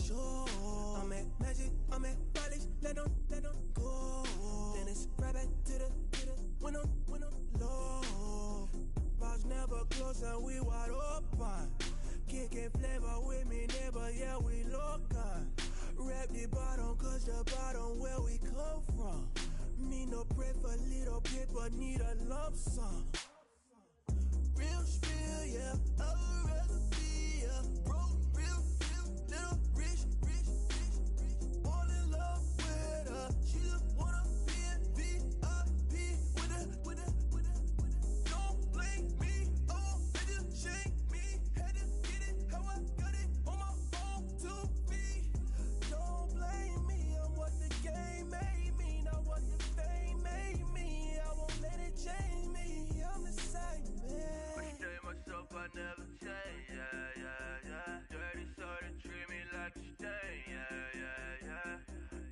sure. I'm at Magic, I'm at Polish, let them go. Then it's right back to the when I'm low. Box never close and we wide open. Kicking flavor with me, neighbor, yeah, we local. Rap the bottom, cause the bottom where we come from. Me no pray for little paper, need a lump sum. Real spill, yeah, I would rather be, yeah. Broke, real, little rich. All in love with her. She just wanna be in VIP with it. Don't blame me, oh, they just shame me. Had to get it, how I got it, on my own to be. Don't blame me, I'm what the game made me, not what the fame made me. I won't let it change me, I'm the same man. I stay myself, I never change, yeah. Dirty sort of treat me like a stain, yeah.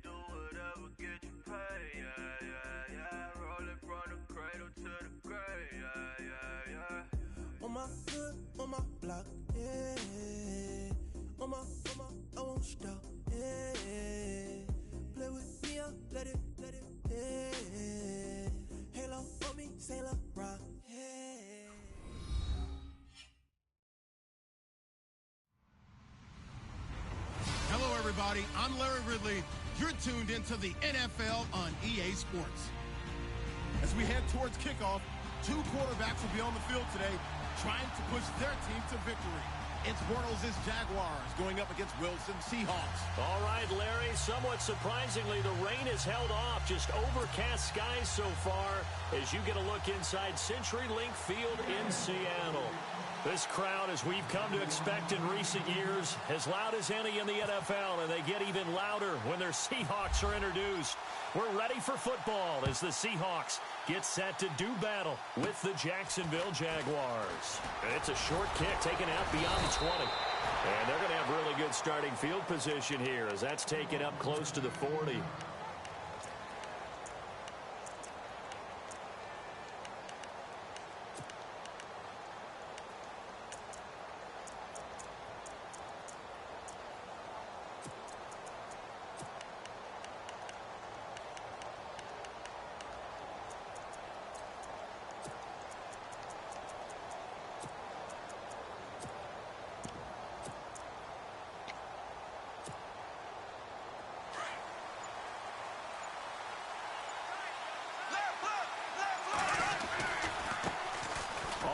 Do whatever, get you paid, yeah. Rolling from the cradle to the grave, yeah. On my hood, on my block, yeah. On my, I won't stop, yeah. Play with me, let it, yeah. Halo on me, Sailor Rock, yeah. Hello, everybody. I'm Larry Ridley. You're tuned into the NFL on EA Sports. As we head towards kickoff, two quarterbacks will be on the field today trying to push their team to victory. It's Bortles' Jaguars going up against Wilson's Seahawks. All right, Larry, somewhat surprisingly, the rain has held off. Just overcast skies so far as you get a look inside CenturyLink Field in Seattle. This crowd, as we've come to expect in recent years, as loud as any in the NFL, and they get even louder when their Seahawks are introduced. We're ready for football as the Seahawks get set to do battle with the Jacksonville Jaguars. And it's a short kick taken out beyond the 20. And they're going to have really good starting field position here as that's taken up close to the 40.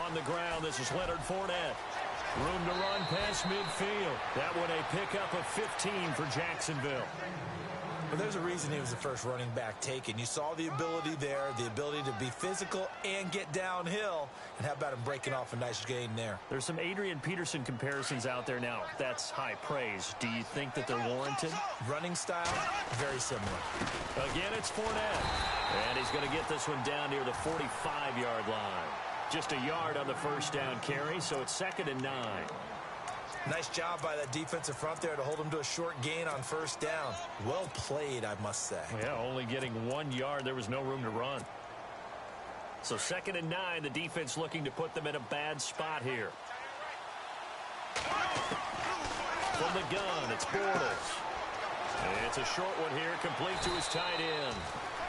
On the ground, this is Leonard Fournette. Room to run past midfield. That one a pickup of 15 for Jacksonville. Well, there's a reason he was the first running back taken. You saw the ability there, the ability to be physical and get downhill. And how about him breaking off a nice gain there? There's some Adrian Peterson comparisons out there now. That's high praise. Do you think that they're warranted? Running style, very similar. Again, it's Fournette. And he's going to get this one down near the 45-yard line. Just a yard on the first down carry, so it's 2nd and 9. Nice job by that defensive front there to hold him to a short gain on first down. Well played, I must say. Yeah, only getting 1 yard. There was no room to run. So 2nd and 9, the defense looking to put them in a bad spot here. From the gun, it's Bortles. And it's a short one here, complete to his tight end.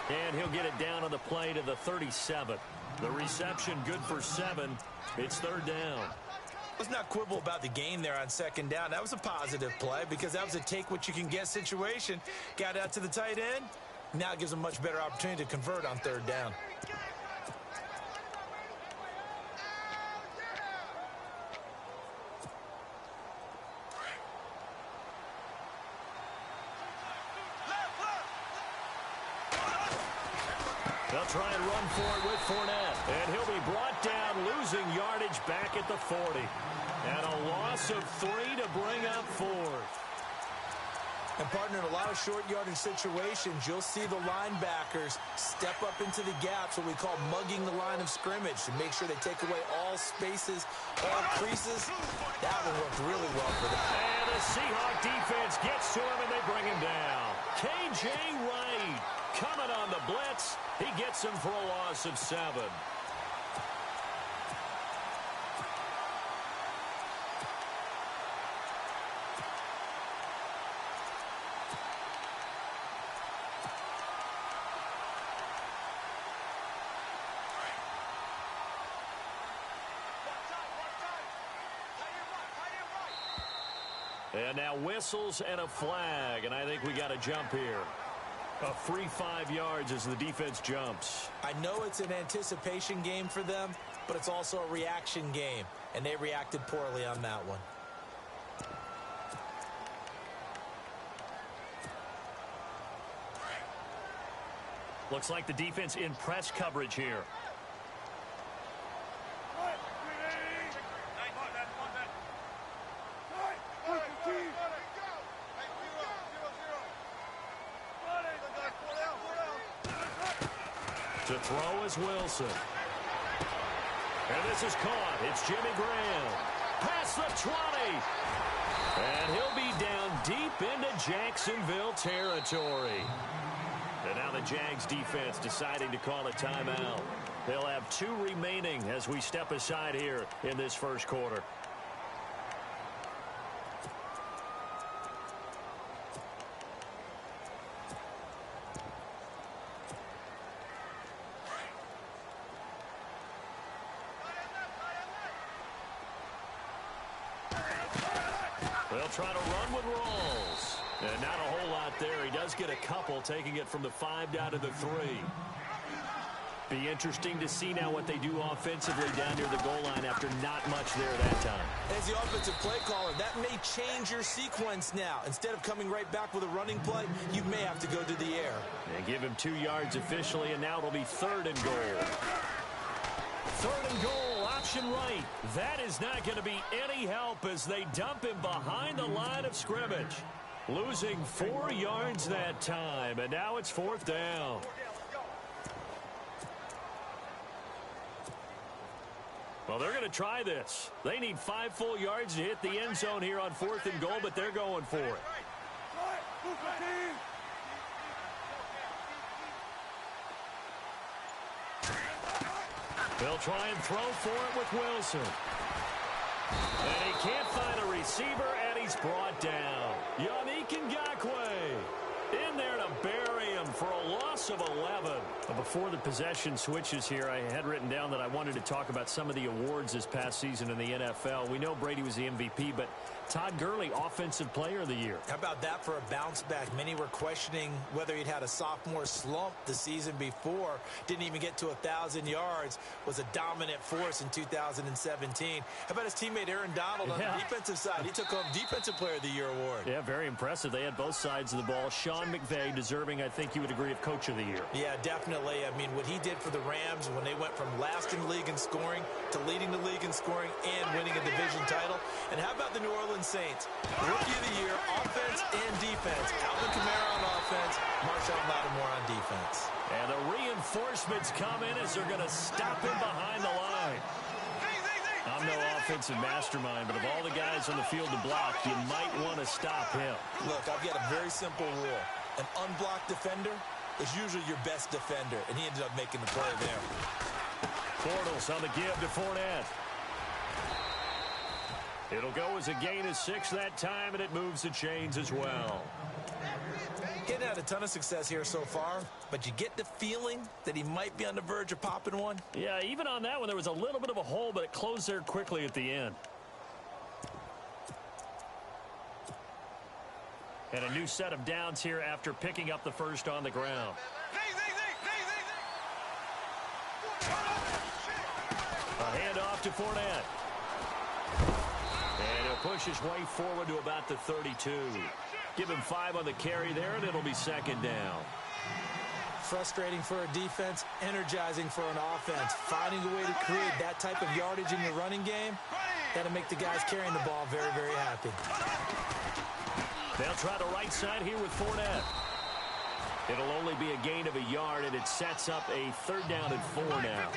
And he'll get it down on the play to the 37. The reception good for 7. It's 3rd down. Let's not quibble about the gain there on 2nd down. That was a positive play because that was a take-what-you-can-get situation. Got out to the tight end. Now it gives them a much better opportunity to convert on 3rd down. They'll try and run for it with Fournette. And he'll be brought down, losing yardage back at the 40. And a loss of 3 to bring up 4th. And, partner, in a lot of short yardage situations, you'll see the linebackers step up into the gaps, what we call mugging the line of scrimmage, to make sure they take away all spaces, all creases. That one worked really well for them. And the Seahawk defense gets to him, and they bring him down. K.J. Wright coming on the blitz. He gets him for a loss of 7. And now whistles and a flag, and I think we got a jump here. A free 5 yards as the defense jumps. I know it's an anticipation game for them, but it's also a reaction game, and they reacted poorly on that one. Looks like the defense in press coverage here. To throw is Wilson. And this is caught. It's Jimmy Graham. Past the 20. And he'll be down deep into Jacksonville territory. And now the Jags defense deciding to call a timeout. They'll have 2 remaining as we step aside here in this first quarter. They'll try to run with Rawls. And not a whole lot there. He does get a couple, taking it from the 5 down to the 3. Be interesting to see now what they do offensively down near the goal line after not much there that time. As the offensive play caller, that may change your sequence now. Instead of coming right back with a running play, you may have to go to the air. And give him 2 yards officially, and now it'll be 3rd and goal. 3rd and goal, option right. That is not going to be any help as they dump him behind the line of scrimmage. Losing 4 yards that time, and now it's 4th down. Well, they're going to try this. They need 5 full yards to hit the end zone here on 4th and goal, but they're going for it. They'll try and throw for it with Wilson. And he can't find a receiver, and he's brought down. Yannick Ngakoue in there to bury him for a loss of 11. Before the possession switches here, I had written down that I wanted to talk about some of the awards this past season in the NFL. We know Brady was the MVP, but Todd Gurley, Offensive Player of the Year. How about that for a bounce back? Many were questioning whether he'd had a sophomore slump the season before. Didn't even get to 1,000 yards. Was a dominant force in 2017. How about his teammate Aaron Donald on the defensive side? He took home Defensive Player of the Year award. Yeah, very impressive. They had both sides of the ball. Sean McVay deserving, I think you would agree, of Coach of the Year. Yeah, definitely. I mean, what he did for the Rams when they went from last in the league in scoring to leading the league in scoring and winning a division title. And how about the New Orleans Saints? Rookie of the Year, offense and defense. Alvin Kamara on offense, Marshawn Lattimore on defense. And the reinforcements come in as they're going to stop him behind the line. I'm no offensive mastermind, but of all the guys on the field to block, you might want to stop him. Look, I've got a very simple rule. An unblocked defender is usually your best defender, and he ended up making the play there. Bortles on the give to Fournette. It'll go as a gain of 6 that time, and it moves the chains as well. Getting had a ton of success here so far, but you get the feeling that he might be on the verge of popping one. Yeah, even on that one, there was a little bit of a hole, but it closed there quickly at the end. And a new set of downs here after picking up the first on the ground. A handoff to Fournette. And he'll push his way forward to about the 32. Give him 5 on the carry there, and it'll be 2nd down. Frustrating for a defense, energizing for an offense. Finding a way to create that type of yardage in your running game, that'll make the guys carrying the ball very, very happy. They'll try the right side here with Fournette. It'll only be a gain of 1 yard, and it sets up a 3rd down and 4 now.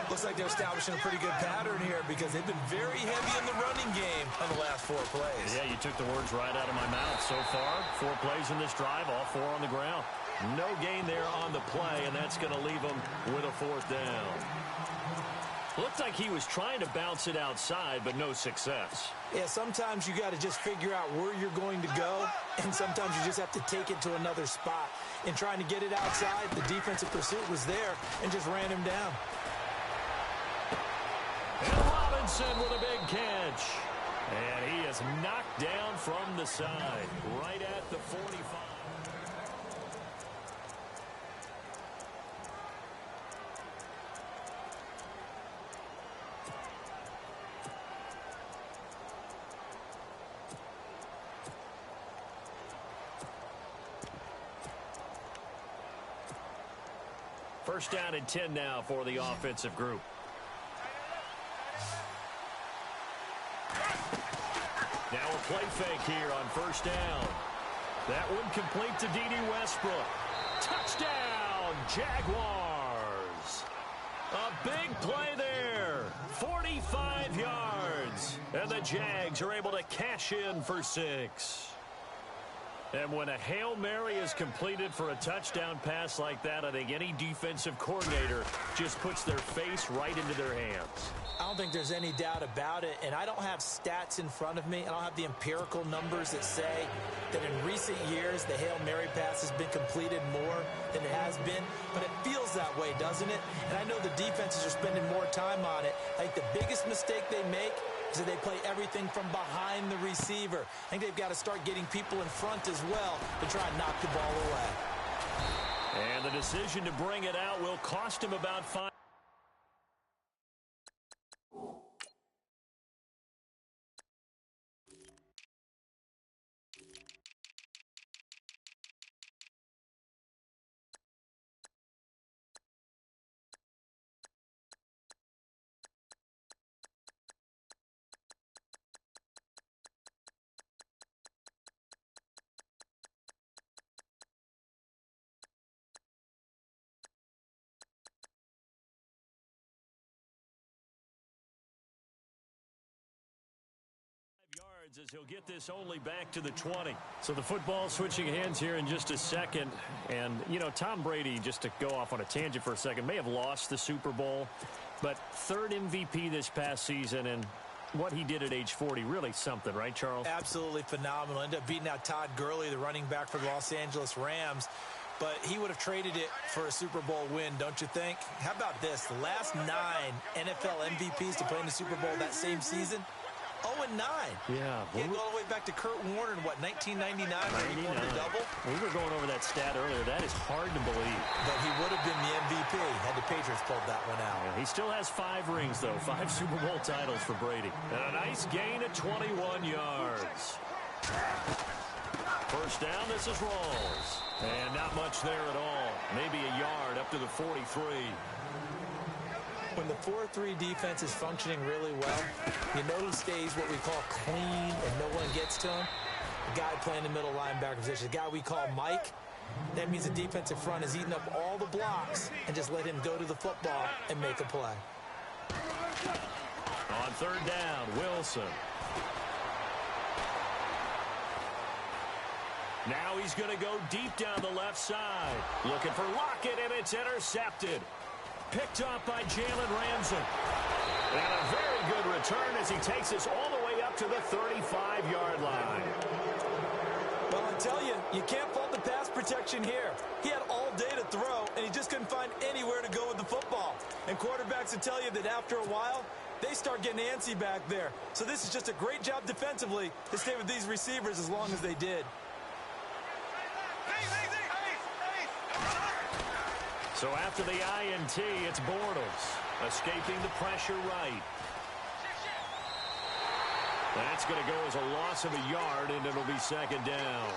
Looks like they're establishing a pretty good pattern here because they've been very heavy in the running game on the last 4 plays. Yeah, you took the words right out of my mouth. So far, 4 plays in this drive, all 4 on the ground. No gain there on the play, and that's going to leave them with a 4th down. Looked like he was trying to bounce it outside, but no success. Yeah, sometimes you got to just figure out where you're going to go, and sometimes you just have to take it to another spot. In trying to get it outside, the defensive pursuit was there and just ran him down. And Robinson with a big catch. And he is knocked down from the side, right at the 45. First down and 10 now for the offensive group. Now a play fake here on first down. That one complete to D.D. Westbrook. Touchdown, Jaguars. A big play there. 45 yards. And the Jags are able to cash in for 6. And when a Hail Mary is completed for a touchdown pass like that, I think any defensive coordinator just puts their face right into their hands. I don't think there's any doubt about it, and I don't have stats in front of me. I don't have the empirical numbers that say that in recent years the Hail Mary pass has been completed more than it has been, but it feels that way, doesn't it? And I know the defenses are spending more time on it. I think the biggest mistake they make is that they play everything from behind the receiver. I think they've got to start getting people in front as well to try and knock the ball away. And the decision to bring it out will cost him about 5. As he'll get this only back to the 20. So the football switching hands here in just a second. And, you know, Tom Brady, just to go off on a tangent for a second, may have lost the Super Bowl, but third MVP this past season, and what he did at age 40, really something, right, Charles? Absolutely phenomenal. Ended up beating out Todd Gurley, the running back for the Los Angeles Rams. But he would have traded it for a Super Bowl win, don't you think? How about this? The last 9 NFL MVPs to play in the Super Bowl that same season, 0-9. Yeah. He had to go all the way back to Kurt Warner in, what, 1999 when he won the double? We were going over that stat earlier. That is hard to believe. But he would have been the MVP had the Patriots pulled that one out. Yeah, he still has 5 rings, though. 5 Super Bowl titles for Brady. And a nice gain of 21 yards. First down, this is Rawls. And not much there at all. Maybe a yard up to the 43. When the 4-3 defense is functioning really well, you know who stays what we call clean and no one gets to him? The guy playing the middle linebacker position, the guy we call Mike. That means the defensive front is eating up all the blocks and just let him go to the football and make a play. On third down, Wilson. Now he's going to go deep down the left side. Looking for Lockett, and it's intercepted. Picked up by Jalen Ramsey. And a very good return as he takes us all the way up to the 35-yard line. Well, I tell you, you can't fault the pass protection here. He had all day to throw, and he just couldn't find anywhere to go with the football. And quarterbacks will tell you that after a while, they start getting antsy back there. So this is just a great job defensively to stay with these receivers as long as they did. So after the INT, it's Bortles escaping the pressure right. That's going to go as a loss of a yard, and it'll be second down.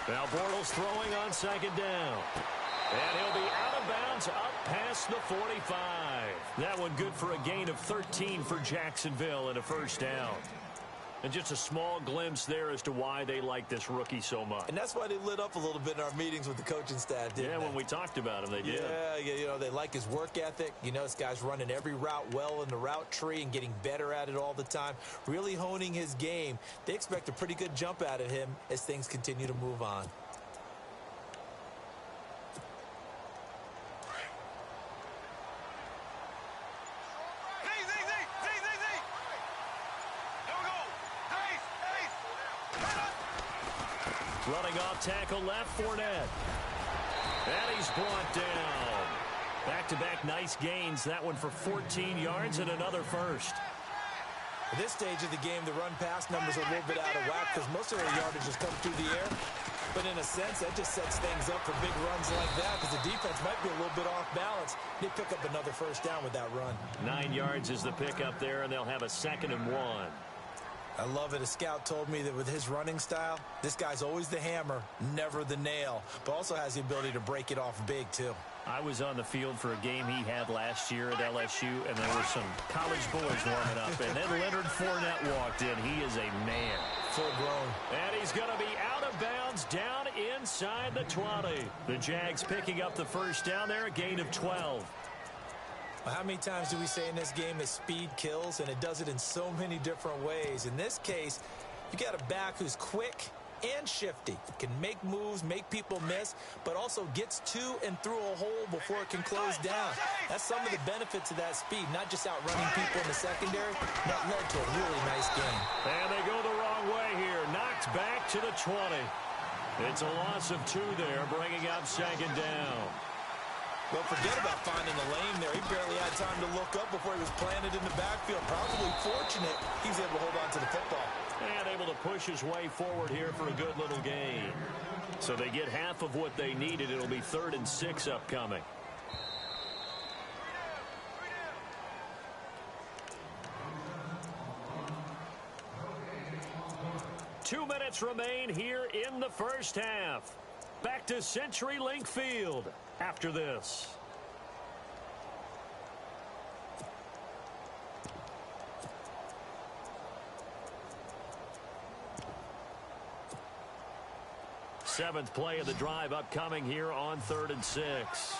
Now Bortles throwing on second down. And he'll be out of bounds up past the 45. That one good for a gain of 13 for Jacksonville and a first down. And just a small glimpse there as to why they like this rookie so much. And that's why they lit up a little bit in our meetings with the coaching staff, didn't they? Yeah, when we talked about him, they did. Yeah, you know, they like his work ethic. You know, this guy's running every route well in the route tree and getting better at it all the time, really honing his game. They expect a pretty good jump out of him as things continue to move on. Running off tackle left, Fournette. And he's brought down. Back-to-back nice gains. That one for 14 yards and another first. At this stage of the game, the run-pass numbers are a little bit out of whack because most of their yardage has come through the air. But in a sense, that just sets things up for big runs like that because the defense might be a little bit off balance. They pick up another first down with that run. 9 yards is the pickup there, and they'll have a 2nd and 1. I love it. A scout told me that with his running style, this guy's always the hammer, never the nail, but also has the ability to break it off big, too. I was on the field for a game he had last year at LSU, and there were some college boys warming up, and then Leonard Fournette walked in. He is a man. Full grown. And he's going to be out of bounds down inside the 20. The Jags picking up the first down there, a gain of 12. Well, how many times do we say in this game that speed kills, and it does it in so many different ways? In this case, you got a back who's quick and shifty, can make moves, make people miss, but also gets to and through a hole before it can close down. That's some of the benefits of that speed, not just outrunning people in the secondary. That led to a really nice game. And they go the wrong way here. Knocked back to the 20. It's a loss of 2 there, bringing up 2nd down. Well, forget about finding the lane there. He barely had time to look up before he was planted in the backfield. Probably fortunate he was able to hold on to the football. And able to push his way forward here for a good little gain. So they get half of what they needed. It'll be 3rd and 6 upcoming. Two minutes remain here in the first half. Back to CenturyLink Field after this. Seventh play of the drive upcoming here on 3rd and 6.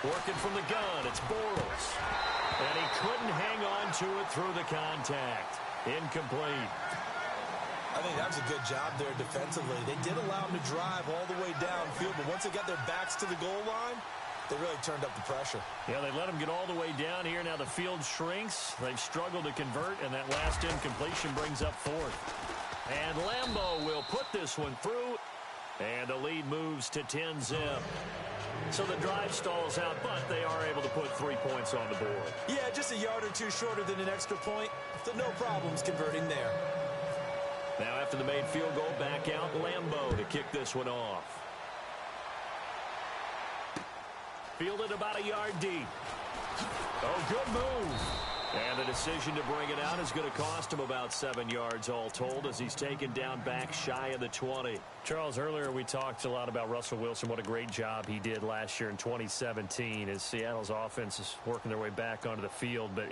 Working from the gun, it's Bortles. And he couldn't hang on to it through the contact. Incomplete. I think that was a good job there defensively. They did allow him to drive all the way downfield, but once they got their backs to the goal line, they really turned up the pressure. Yeah, they let him get all the way down here. Now the field shrinks. They've struggled to convert, and that last incompletion brings up 4th. And Lambeau will put this one through, and the lead moves to 10-zip. So the drive stalls out, but they are able to put 3 points on the board. Yeah, just a yard or two shorter than an extra point, so no problems converting there. Now after the made field goal, back out Lambeau to kick this one off. Fielded about a yard deep. Oh, good move. And the decision to bring it out is going to cost him about 7 yards all told as he's taken down back shy of the 20. Charles, earlier we talked a lot about Russell Wilson, what a great job he did last year in 2017 as Seattle's offense is working their way back onto the field. But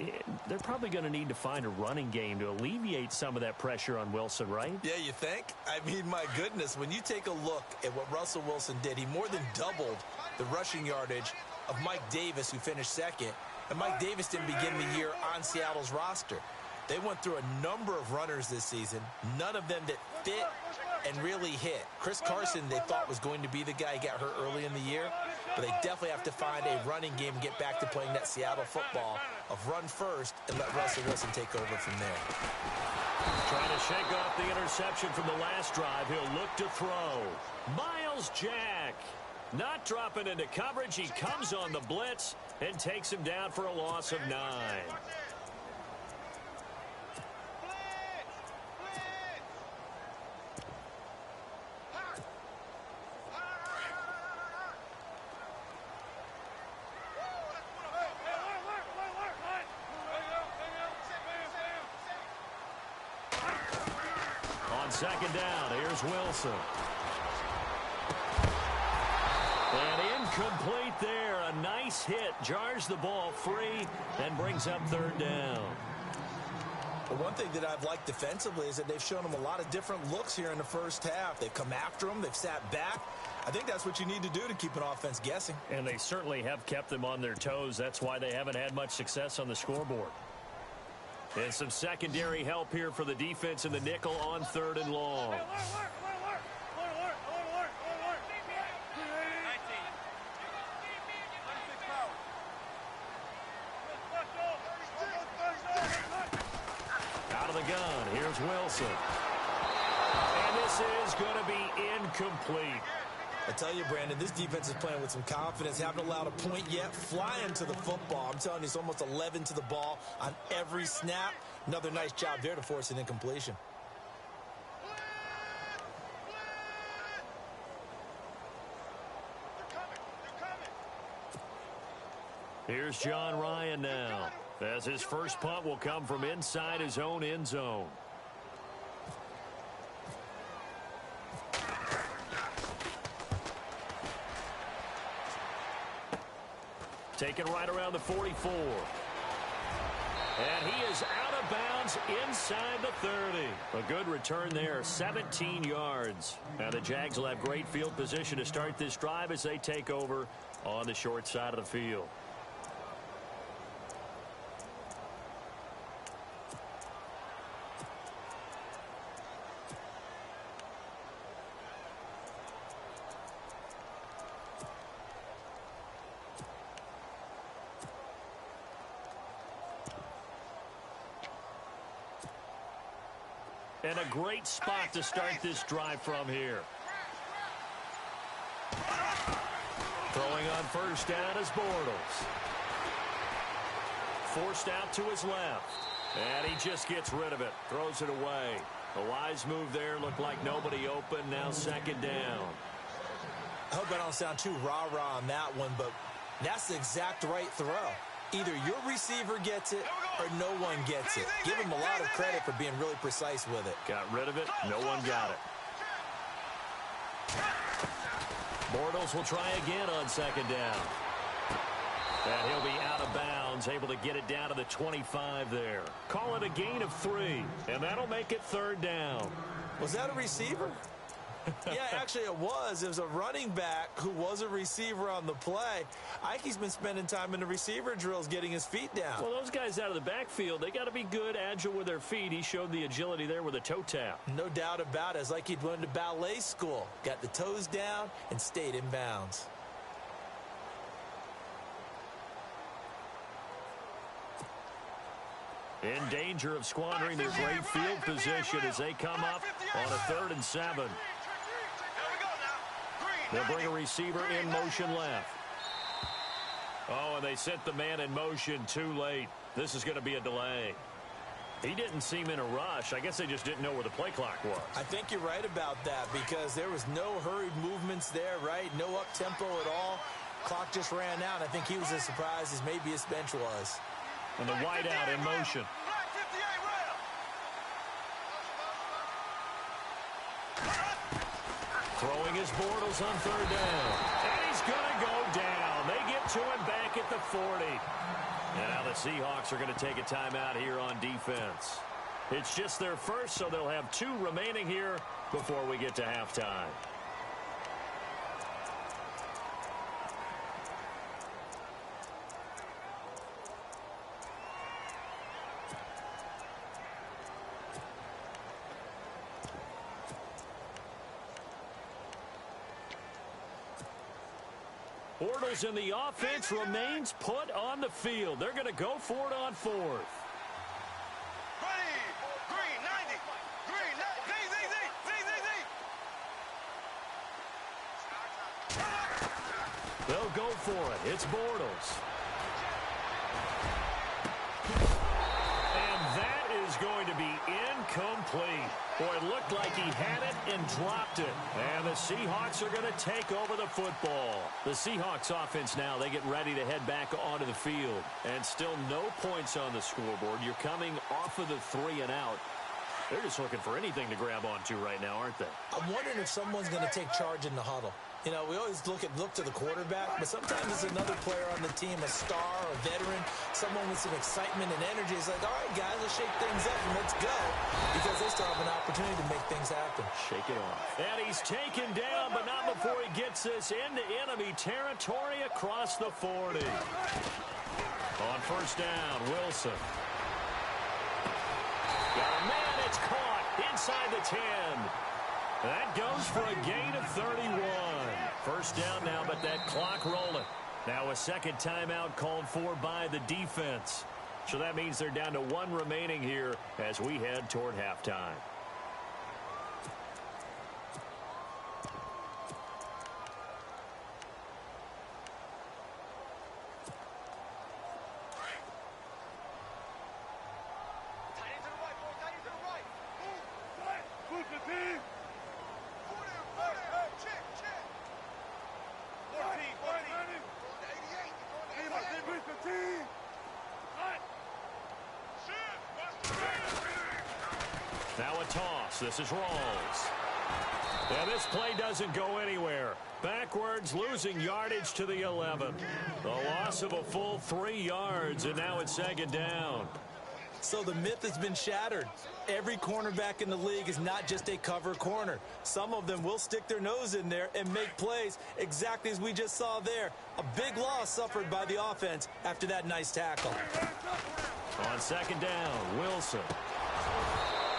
they're probably going to need to find a running game to alleviate some of that pressure on Wilson, right? Yeah, you think? I mean, my goodness, when you take a look at what Russell Wilson did, he more than doubled the rushing yardage of Mike Davis, who finished 2nd. And Mike Davis didn't begin the year on Seattle's roster. They went through a number of runners this season, none of them that fit and really hit. Chris Carson, they thought, was going to be the guy who got hurt early in the year, but they definitely have to find a running game and get back to playing that Seattle football of run first and let Russell Wilson take over from there. Trying to shake off the interception from the last drive. He'll look to throw. Miles Jack. Not dropping into coverage. He comes on the blitz and takes him down for a loss of 9. On 2nd down, here's Wilson. And incomplete there. A nice hit. Jars the ball free and brings up 3rd down. Well, one thing that I've liked defensively is that they've shown him a lot of different looks here in the first half. They've come after him. They've sat back. I think that's what you need to do to keep an offense guessing. And they certainly have kept them on their toes. That's why they haven't had much success on the scoreboard. And some secondary help here for the defense in the nickel on 3rd and long. of the gun. Here's Wilson. And this is going to be incomplete. I tell you, Brandon, this defense is playing with some confidence. Haven't allowed a point yet. Flying to the football. I'm telling you, it's almost 11 to the ball on every snap. Another nice job there to force an incompletion. Here's John Ryan now, as his first punt will come from inside his own end zone. Taken right around the 44. And he is out of bounds inside the 30. A good return there, 17 yards. Now the Jags will have great field position to start this drive as they take over on the short side of the field. And a great spot to start this drive from here. Throwing on first down is Bortles. Forced out to his left. And he just gets rid of it. Throws it away. A wise move there. Looked like nobody open. Now second down. I hope I don't sound too rah-rah on that one, but that's the exact right throw. Either your receiver gets it or no one gets it. Give him a lot of credit for being really precise with it. Got rid of it. No one got it. Bortles will try again on second down. And he'll be out of bounds, able to get it down to the 25 there. Call it a gain of 3, and that'll make it third down. Was that a receiver? Yeah, actually it was. It was a running back who was a receiver on the play. Ike's been spending time in the receiver drills getting his feet down. Well, those guys out of the backfield, they got to be good, agile with their feet. He showed the agility there with a toe tap. No doubt about it. It's like he'd went to ballet school. Got the toes down and stayed in bounds. In danger of squandering their great field position as they come up on a 3rd and 7. They'll bring a receiver in motion left. Oh, and they sent the man in motion too late. This is going to be a delay. He didn't seem in a rush. I guess they just didn't know where the play clock was. I think you're right about that because there was no hurried movements there, right? No up-tempo at all. Clock just ran out. I think he was as surprised as maybe his bench was. And the wide out in motion. Throwing his Bortles on 3rd down. And he's going to go down. They get to him back at the 40. And now the Seahawks are going to take a timeout here on defense. It's just their first, so they'll have 2 remaining here before we get to halftime. Bortles in the offense remains put on the field. They're going to go for it on 4th. Ready, green, 90, green, Z. They'll go for it. It's Bortles. And that is going to be incomplete. Boy, it looked like he had it and dropped it. And the Seahawks are going to take over the football. The Seahawks offense now, they get ready to head back onto the field. And still no points on the scoreboard. You're coming off of the 3 and out. They're just looking for anything to grab onto right now, aren't they? I'm wondering if someone's going to take charge in the huddle. You know, we always look to the quarterback, but sometimes it's another player on the team, a star, a veteran, someone with some excitement and energy. It's like, all right, guys, let's shake things up and let's go, because they still have an opportunity to make things happen. Shake it off. And he's taken down, but not before he gets this into enemy territory across the 40. On first down, Wilson. Got a man, it's caught inside the 10. That goes for a gain of 31. First down now, but that clock rolling. Now a second timeout called for by the defense. So that means they're down to 1 remaining here as we head toward halftime. Now a toss. This is Rawls. And this play doesn't go anywhere. Backwards, losing yardage to the 11. The loss of a full 3 yards, and now it's 2nd down. So the myth has been shattered. Every cornerback in the league is not just a cover corner. Some of them will stick their nose in there and make plays exactly as we just saw there. A big loss suffered by the offense after that nice tackle. On 2nd down, Wilson.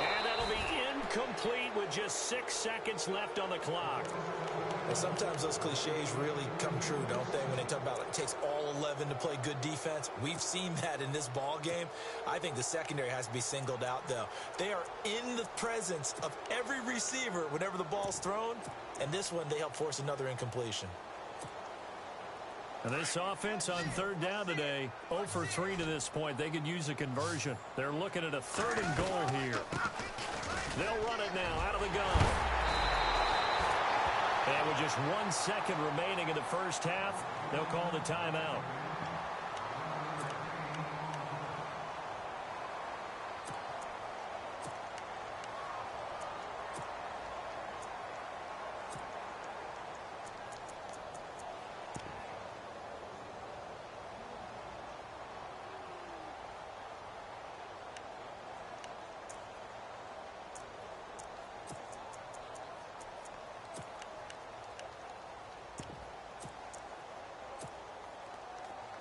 And that'll be incomplete with just 6 seconds left on the clock. Well, sometimes those cliches really come true, don't they? When they talk about it takes all 11 to play good defense. We've seen that in this ball game. I think the secondary has to be singled out, though. They are in the presence of every receiver whenever the ball's thrown. And this one, they help force another incompletion. And this offense on 3rd down today, 0 for 3 to this point. They could use a conversion. They're looking at a 3rd and goal here. They'll run it now out of the gun. And with just 1 second remaining in the first half, they'll call the timeout.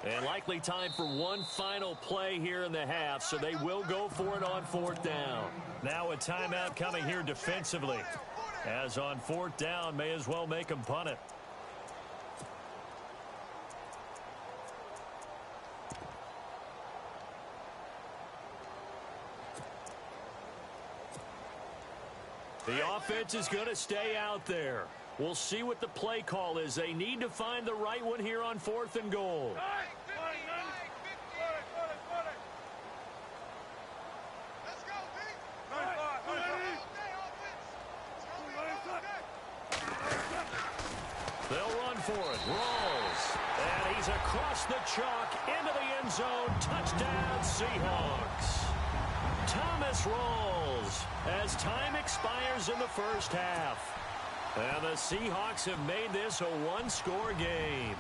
And likely time for one final play here in the half, so they will go for it on 4th down. Now a timeout coming here defensively. As on 4th down, may as well make them punt it. The offense is going to stay out there. We'll see what the play call is. They need to find the right one here on 4th and goal. They'll run for it. Rawls. And he's across the chalk into the end zone. Touchdown, Seahawks. Thomas Rawls as time expires in the first half. And the Seahawks have made this a 1-score game.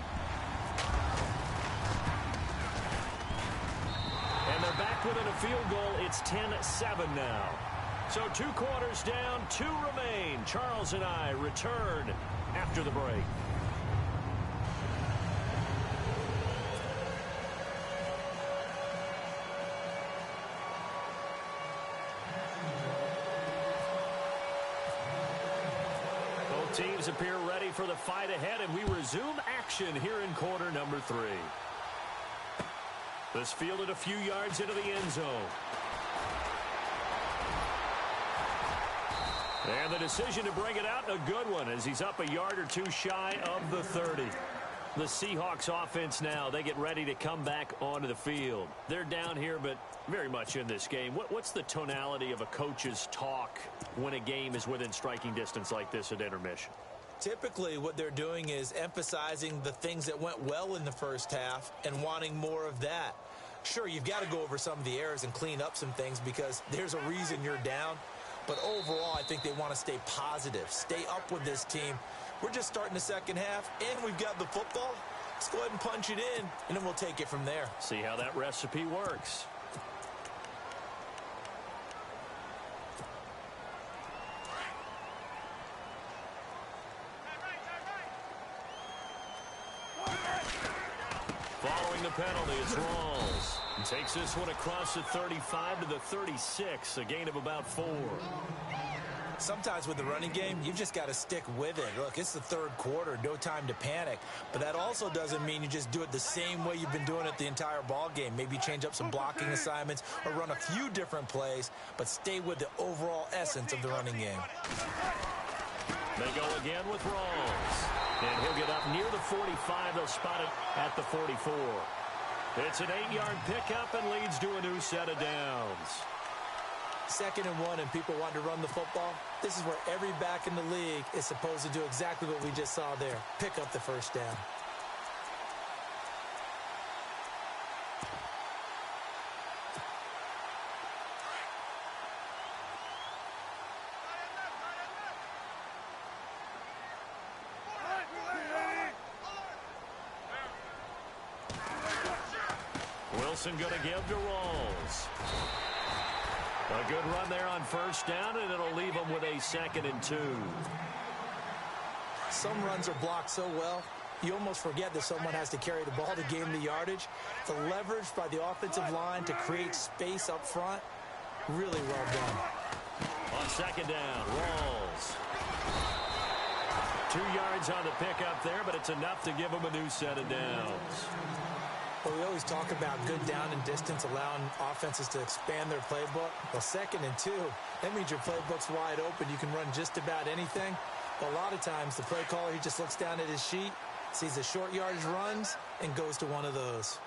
And they're back within a field goal. It's 10-7 now. So 2 quarters down, 2 remain. Charles and I return after the break. Teams appear ready for the fight ahead, and we resume action here in quarter number 3. This fielded a few yards into the end zone. And the decision to bring it out, a good one, as he's up a yard or 2 shy of the 30. The Seahawks offense now, they get ready to come back onto the field. They're down here, but very much in this game. What's the tonality of a coach's talk when a game is within striking distance like this at intermission? Typically, what they're doing is emphasizing the things that went well in the first half and wanting more of that. Sure, you've got to go over some of the errors and clean up some things because there's a reason you're down. But overall, I think they want to stay positive, stay up with this team. We're just starting the second half, and we've got the football. Let's go ahead and punch it in, and then we'll take it from there. See how that recipe works. Following the penalty, it's Rawls. And takes this one across the 35 to the 36, a gain of about 4. Sometimes with the running game, you've just got to stick with it. Look, it's the third quarter, no time to panic. But that also doesn't mean you just do it the same way you've been doing it the entire ball game. Maybe change up some blocking assignments or run a few different plays, but stay with the overall essence of the running game. They go again with Rawls. And he'll get up near the 45. They'll spot it at the 44. It's an 8-yard pickup and leads to a new set of downs. 2nd and 1 and people want to run the football. This is where every back in the league is supposed to do exactly what we just saw there. Pick up the first down. Wilson going to give to Rawls. A good run there on first down, and it'll leave them with a 2nd and 2. Some runs are blocked so well, you almost forget that someone has to carry the ball to gain the yardage. The leverage by the offensive line to create space up front, really well done. On 2nd down, Rawls. 2 yards on the pickup there, but it's enough to give them a new set of downs. Well, we always talk about good down and distance, allowing offenses to expand their playbook. Well, 2nd and 2, that means your playbook's wide open. You can run just about anything. But a lot of times, the play caller, he just looks down at his sheet, sees the short yardage runs, and goes to one of those.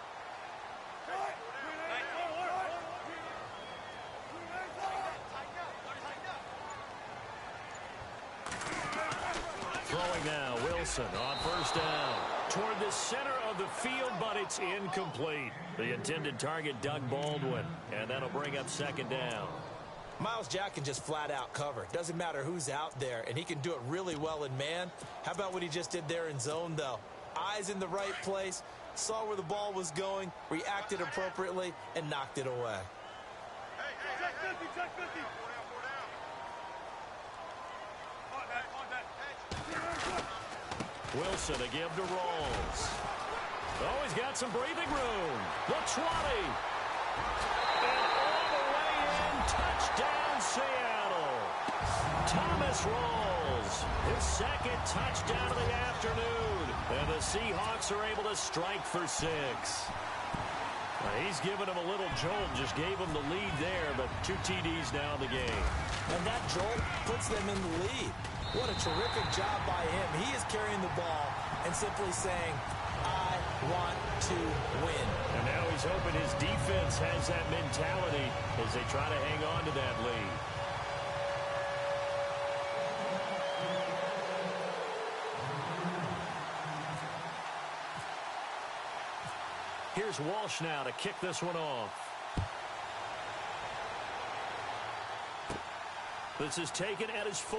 Throwing now, Wilson on first down. Toward the center of the field, but it's incomplete. The intended target, Doug Baldwin, and that'll bring up 2nd down. Myles Jack can just flat out cover. Doesn't matter who's out there, and he can do it really well in man. How about what he just did there in zone, though? Eyes in the right place, saw where the ball was going, reacted appropriately, and knocked it away. Check 50. Wilson to give to Rawls. Oh, he's got some breathing room. The 20. And all the way in. Touchdown, Seattle. Thomas Rawls. His 2nd touchdown of the afternoon. And the Seahawks are able to strike for 6. He's given him a little jolt. Just gave him the lead there, but 2 TDs now in the game. And that jolt puts them in the lead. What a terrific job by him. He is carrying the ball and simply saying, I want to win. And now he's hoping his defense has that mentality as they try to hang on to that lead. Here's Walsh now to kick this one off. This is taken at his 4.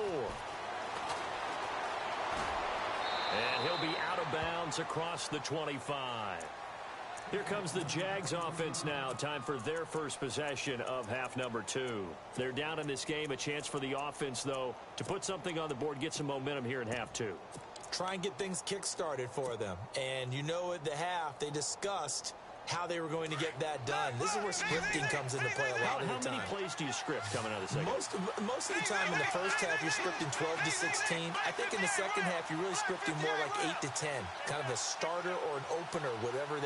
And he'll be out of bounds across the 25. Here comes the Jags offense now. Time for their first possession of half number 2. They're down in this game. A chance for the offense, though, to put something on the board, get some momentum here in half 2. Try and get things kick-started for them. And you know at the half, they discussed how they were going to get that done. This is where scripting comes into play a lot of the time. How many plays do you script coming out of the second? Most of the time in the first half, you're scripting 12 to 16. I think in the second half, you're really scripting more like 8 to 10. Kind of a starter or an opener, whatever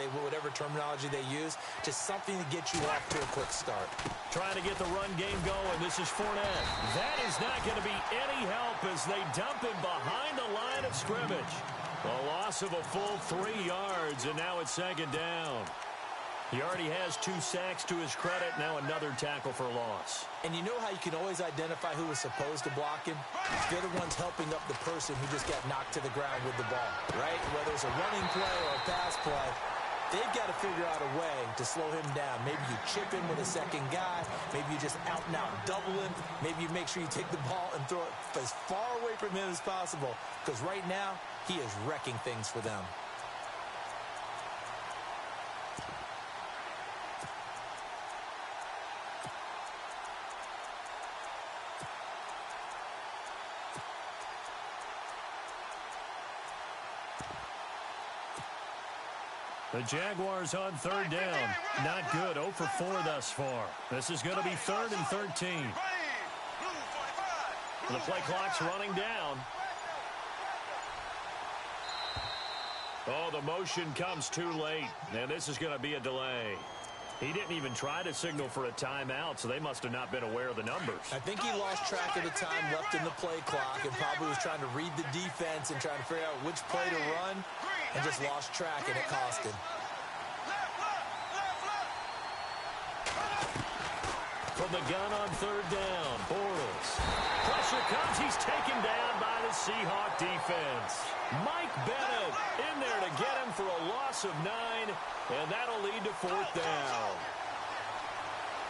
terminology they use. Just something to get you off to a quick start. Trying to get the run game going. This is Fournette. That is not going to be any help as they dump him behind the line of scrimmage. A loss of a full 3 yards, and now it's 2nd down. He already has 2 sacks to his credit. Now another tackle for loss. And you know how you can always identify who was supposed to block him? They're the ones helping up the person who just got knocked to the ground with the ball, right? Whether it's a running play or a pass play, they've got to figure out a way to slow him down. Maybe you chip him with a second guy. Maybe you just out-and-out double him. Maybe you make sure you take the ball and throw it as far away from him as possible. Because right now, he is wrecking things for them. The Jaguars on 3rd down. Not good. 0 for 4 thus far. This is going to be 3rd and 13. The play clock's running down. Oh, the motion comes too late, and this is going to be a delay. He didn't even try to signal for a timeout, so they must have not been aware of the numbers. I think he lost track of the time left in the play clock and probably was trying to read the defense and trying to figure out which play to run and just lost track, and it cost him. From the gun on third down, Bortles. Pressure comes. He's taken down by the Seahawk defense. Mike Bennett in there to get him for a loss of 9, and that'll lead to fourth down.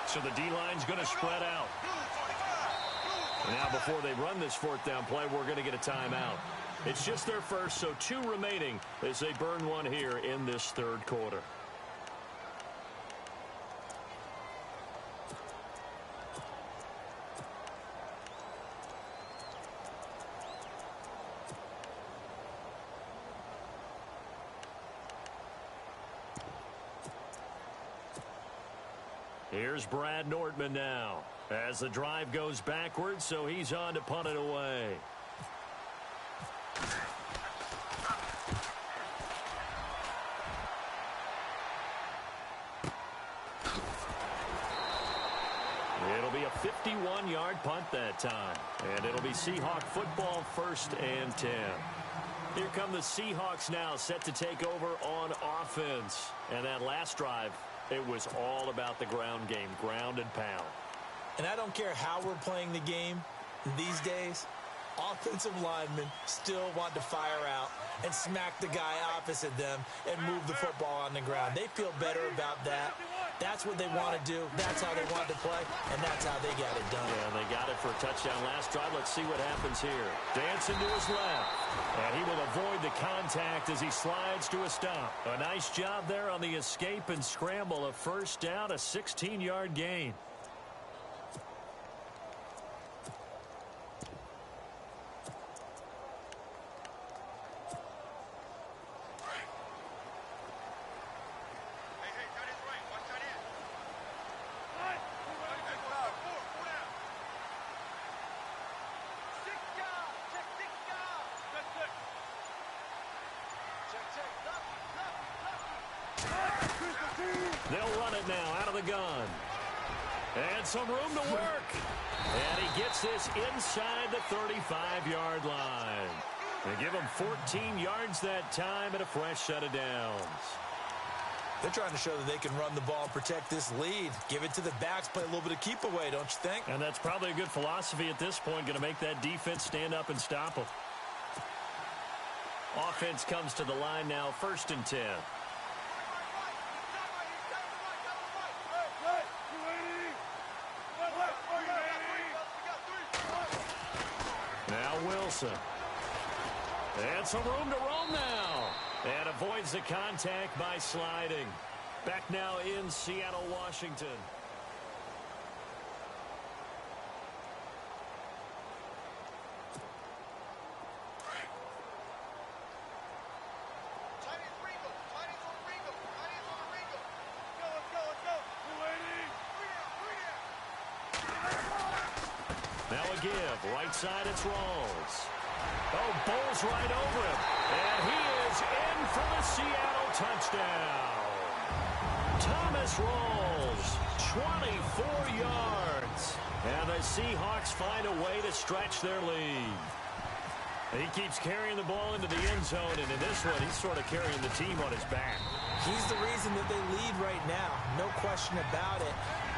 So the D-line's going to spread out. Now, before they run this fourth down play, we're going to get a timeout. It's just their first, so 2 remaining as they burn one here in this third quarter. Here's Brad Nordman now as the drive goes backwards, so he's on to punt it away. It'll be a 51-yard punt that time, and it'll be Seahawk football, 1st and 10. Here come the Seahawks now, set to take over on offense. And that last drive, it was all about the ground game, ground and pound. And I don't care how we're playing the game these days, offensive linemen still want to fire out and smack the guy opposite them and move the football on the ground. They feel better about that. That's what they want to do. That's how they want to play, and that's how they got it done. Yeah, and they got it for a touchdown last drive. Let's see what happens here. Dancing to his left, and he will avoid the contact as he slides to a stop. A nice job there on the escape and scramble. A first down, a 16-yard gain. They'll run it now out of the gun. And some room to work. And he gets this inside the 35-yard line. They give him 14 yards that time and a fresh set of downs. They're trying to show that they can run the ball and protect this lead. Give it to the backs, play a little bit of keep away, don't you think? And that's probably a good philosophy at this point, going to make that defense stand up and stop them. Offense comes to the line now, 1st and 10. Now Wilson. And some room to roam now. And avoids the contact by sliding. Back now in Seattle, Washington. Now a give. Right side, it's Rawls. Oh, bowls right over him. And he is in for the Seattle touchdown. Thomas Rawls, 24 yards. And the Seahawks find a way to stretch their lead. He keeps carrying the ball into the end zone, and in this one, he's sort of carrying the team on his back. He's the reason that they lead right now. No question about it.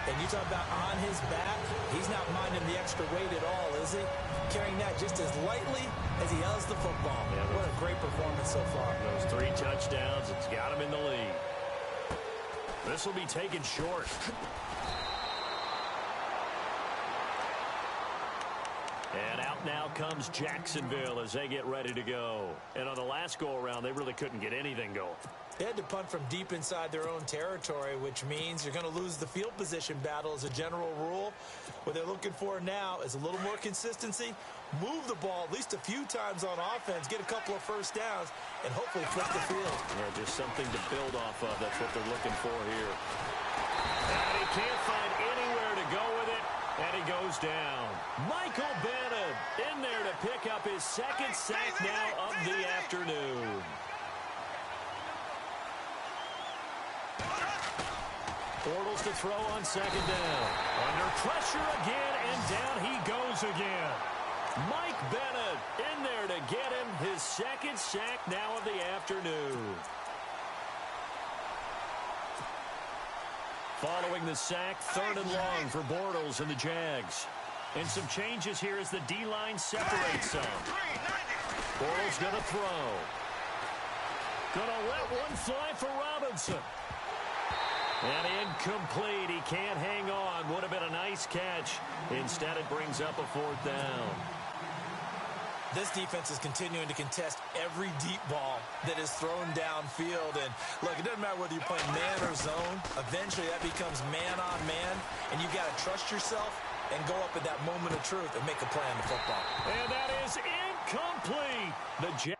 And you talk about on his back, he's not minding the extra weight at all, is he? Carrying that just as lightly as he does the football. Yeah, what a great performance so far. Those 3 touchdowns, it's got him in the lead. This will be taken short. And out now comes Jacksonville as they get ready to go. And on the last go-around, they really couldn't get anything going. They had to punt from deep inside their own territory, which means you're going to lose the field position battle as a general rule. What they're looking for now is a little more consistency, move the ball at least a few times on offense, get a couple of first downs, and hopefully flip the field. Yeah, just something to build off of. That's what they're looking for here. And he can't find anywhere to go with it, and he goes goes down. Michael Bennett in there to pick up his second sack now of the afternoon. Bortles to throw on second down. Under pressure again, and down he goes again. Mike Bennett in there to get him his second sack now of the afternoon. Following the sack, 3rd and long for Bortles and the Jags. And some changes here as the D-line separates some. Bortles going to throw. Going to let one fly for Robinson. And incomplete. He can't hang on. Would have been a nice catch. Instead, it brings up a 4th down. This defense is continuing to contest every deep ball that is thrown downfield. And, look, it doesn't matter whether you're playing man or zone. Eventually, that becomes man on man. And you've got to trust yourself and go up at that moment of truth and make a play on the football. And that is incomplete. The Jags.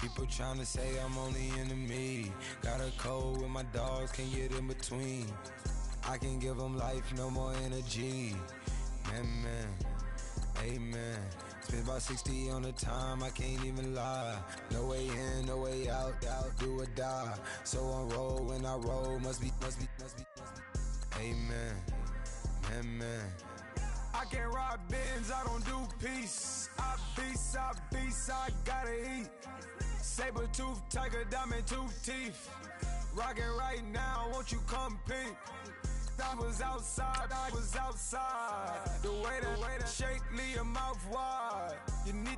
People tryna say I'm only in the me. Got a cold with my dogs, can't get in between. I can give them life, no more energy. Man, amen. Spent about 60 on the time, I can't even lie. No way in, no way out, do or die. So on roll, when I roll, must be. Amen, man. I can't ride Benz, I don't do peace. I beast, I gotta eat. Saber tooth, tiger, diamond tooth teeth. Rockin' right now, won't you come peep? I was outside. The way that shake, leave your mouth wide. You need